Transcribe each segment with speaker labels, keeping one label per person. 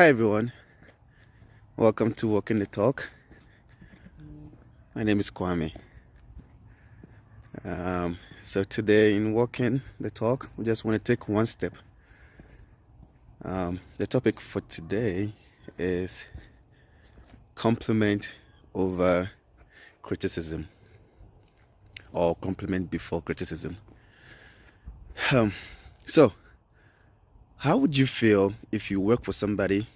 Speaker 1: Hi everyone, welcome to Walking the Talk. My name is Kwame. So today in Walking the Talk, we just want to take one step. The topic for today is compliment over criticism, or compliment before criticism. So how would you feel if you work for somebody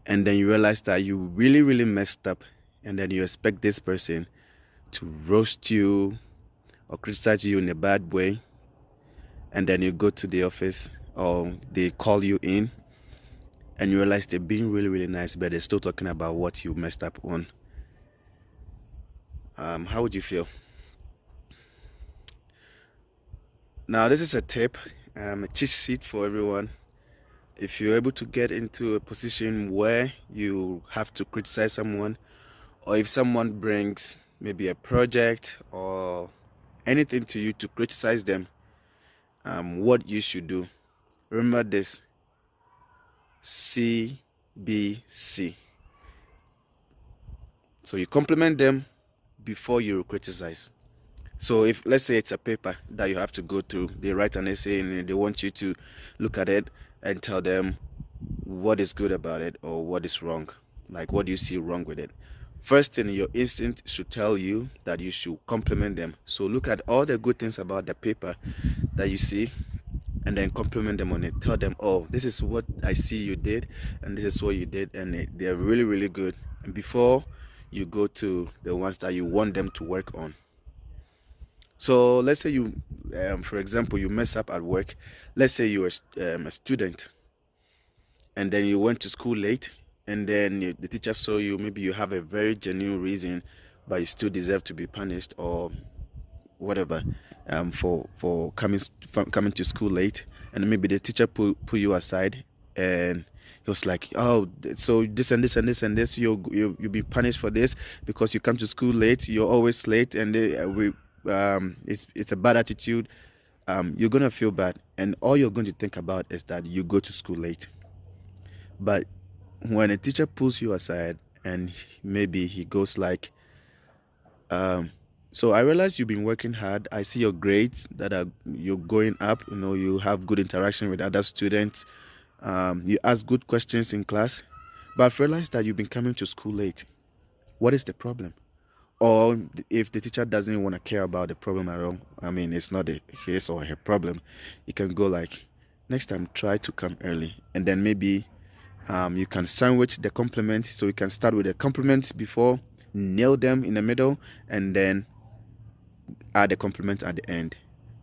Speaker 1: and then you realize that you really messed up, and then you expect this person to roast you or criticize you in a bad way, and then you go to the office or they call you in and you realize they're being really nice, but they're still talking about what you messed up on? How would you feel? Now this is a tip, a cheat sheet for everyone. If you're able to get into a position where you have to criticize someone, or if someone brings maybe a project or anything to you to criticize them, what you should do, remember this: CBC. So you compliment them before you criticize. So if, let's say, it's a paper that you have to go through, they write an essay and they want you to look at it and tell them what is good about it or what is wrong. Like, what do you see wrong with it? First thing, your instinct should tell you that you should compliment them. So look at all the good things about the paper that you see and then compliment them on it. Tell them, oh, this is what I see you did and this is what you did, and they're really good. And before you go to the ones that you want them to work on. So let's say you, for example, you mess up at work. Let's say you're a student and then you went to school late, and then the teacher saw you. Maybe you have a very genuine reason, but you still deserve to be punished or whatever, for coming to school late. And maybe the teacher put you aside, and he was like, oh, so this and this and this and this, you'll be punished for this because you come to school late. You're always late, and it's a bad attitude. You're gonna feel bad, and all you're going to think about is that you go to school late. But when a teacher pulls you aside and maybe he goes like, so I realize you've been working hard. I see your grades that you're going up. You have good interaction with other students. You ask good questions in class, but I've realized that you've been coming to school late. What is the problem? Or if the teacher doesn't want to care about the problem at all, I mean, it's not his or her problem, you can go like, next time try to come early. And then maybe you can sandwich the compliment. So you can start with the compliment before, nail them in the middle, and then add a compliment at the end.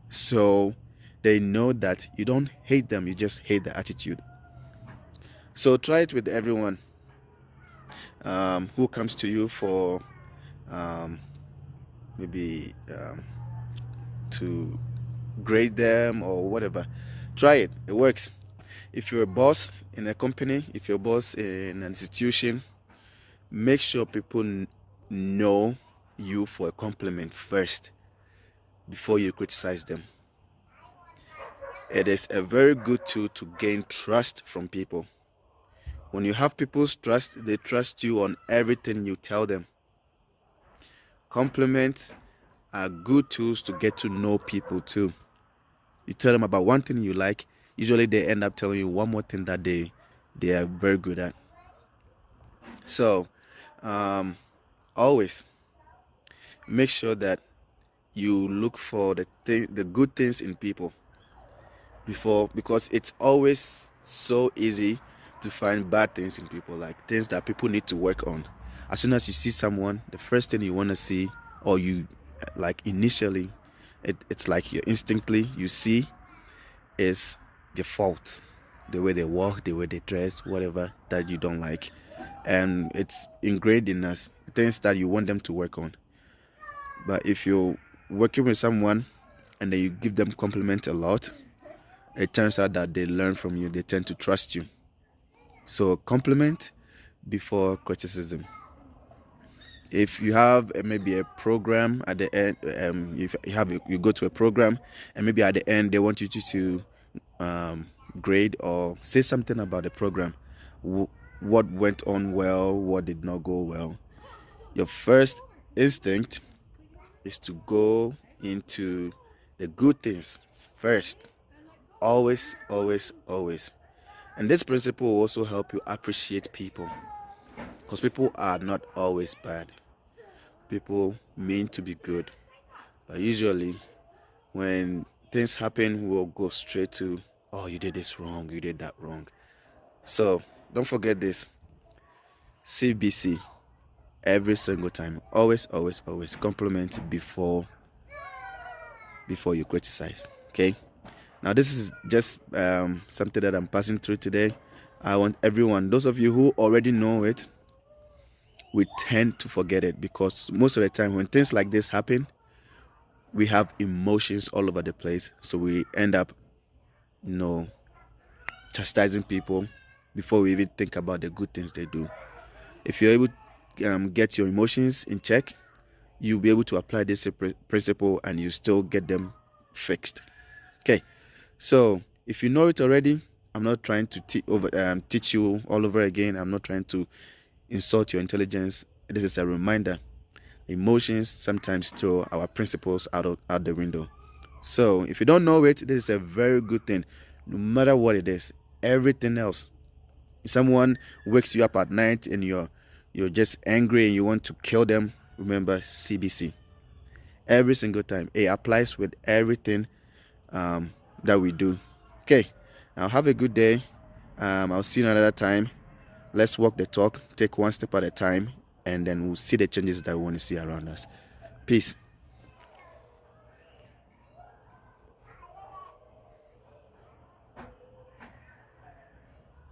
Speaker 1: So they know that you don't hate them, you just hate the attitude. So try it with everyone who comes to you for maybe to grade them or whatever. Try it. It works. If you're a boss in a company, if you're a boss in an institution, make sure people know you for a compliment first before you criticize them. It is a very good tool to gain trust from people. When you have people's trust, they trust you on everything you tell them. Compliments are good tools to get to know people too. You tell them about one thing you like, usually they end up telling you one more thing that they are very good at. So always make sure that you look for the good things in people before, because it's always so easy to find bad things in people, like things that people need to work on. As soon as you see someone, the first thing you want to see, or you like initially, it's like you instinctively you see is the fault, the way they walk, the way they dress, whatever that you don't like, and it's ingrained in us, things that you want them to work on. But if you're working with someone and then you give them compliment a lot, it turns out that they learn from you, they tend to trust you. So compliment before criticism. If you have maybe a program at the end, you go to a program and maybe at the end they want you to grade or say something about the program, what went on well, what did not go well, your first instinct is to go into the good things first. Always, always, always. And this principle will also help you appreciate people, because people are not always bad. People mean to be good, but usually when things happen, we'll go straight to, oh, you did this wrong, you did that wrong. So don't forget this. CBC, every single time. Always, always, always compliment before you criticize. Okay. Now this is just something that I'm passing through today. I want everyone, those of you who already know it, we tend to forget it, because most of the time when things like this happen, we have emotions all over the place. So we end up, chastising people before we even think about the good things they do. If you're able to get your emotions in check, you'll be able to apply this principle and you still get them fixed. Okay, so if you know it already, I'm not trying to teach you all over again. I'm not trying to insult your intelligence. This is a reminder. Emotions sometimes throw our principles out the window. So if you don't know it, this is a very good thing. No matter what it is, everything else. If someone wakes you up at night and you're just angry and you want to kill them, remember CBC. Every single time. It applies with everything that we do. Okay, now have a good day. I'll see you another time. Let's walk the talk, take one step at a time, and then we'll see the changes that we want to see around us. Peace.